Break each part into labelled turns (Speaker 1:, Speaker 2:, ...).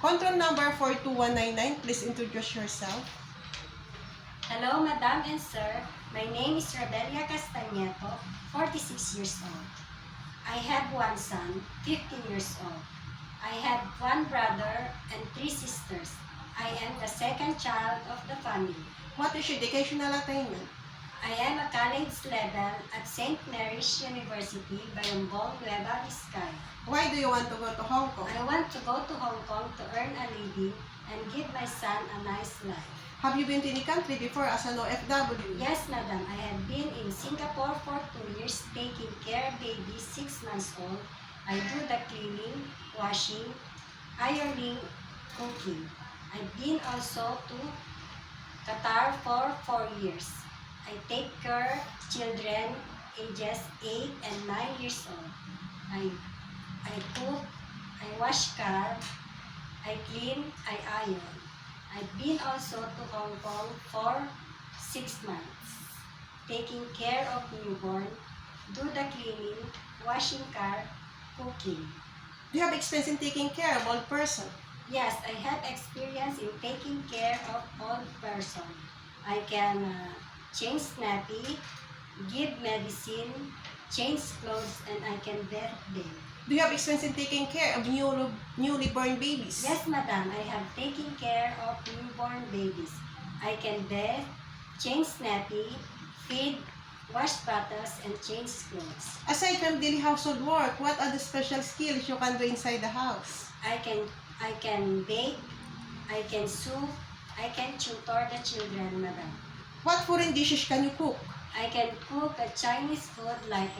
Speaker 1: Control number 42199, please introduce yourself.
Speaker 2: Hello, Madam and Sir. My name is Robelia Castañeto, 46 years old. I have one son, 15 years old. I have one brother and 3 sisters. I am the second child of the family.
Speaker 1: What is your educational attainment?
Speaker 2: I am a college level at St. Mary's University, Bayambong, Nueva Vizcaya.
Speaker 1: Why do you want to go to Hong Kong?
Speaker 2: I want to go to Hong Kong to earn a living and give my son a nice life.
Speaker 1: Have you been to any country before as an OFW?
Speaker 2: Yes, Madam. I have been in Singapore for 2 years taking care of baby 6 months old. I do the cleaning, washing, ironing, cooking. I've been also to Qatar for 4 years. I take care of children ages 8 and 9 years old. I cook, I wash car, I clean, I iron. I've been also to Hong Kong for 6 months, taking care of newborn, do the cleaning, washing car, cooking.
Speaker 1: Do you have experience in taking care of old person?
Speaker 2: Yes, I have experience in taking care of old person. I can change nappy, give medicine, change clothes, and I can bathe them.
Speaker 1: Do you have experience in taking care of newly born babies?
Speaker 2: Yes, Madam, I have taken care of newborn babies. I can bathe, change nappy, feed, wash bottles, and change clothes.
Speaker 1: Aside from daily household work, what are the special skills you can do inside the house?
Speaker 2: I can bake, I can sew, I can tutor the children, Madam.
Speaker 1: What foreign dishes can you cook?
Speaker 2: I can cook a Chinese food like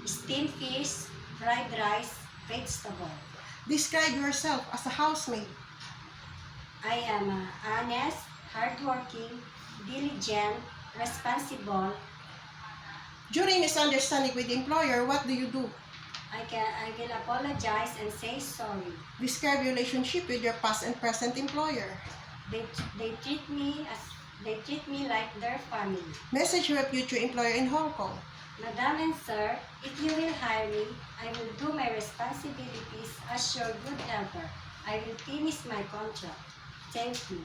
Speaker 2: steamed fish, fried rice, vegetable.
Speaker 1: Describe yourself as a housemaid.
Speaker 2: I am honest, hardworking, diligent, responsible.
Speaker 1: During misunderstanding with the employer, what do you do?
Speaker 2: I will apologize and say sorry.
Speaker 1: Describe your relationship with your past and present employer.
Speaker 2: They treat me like their family.
Speaker 1: Message your future employer in Hong Kong.
Speaker 2: Madam and Sir, if you will hire me, I will do my responsibilities as your good helper. I will finish my contract. Thank you.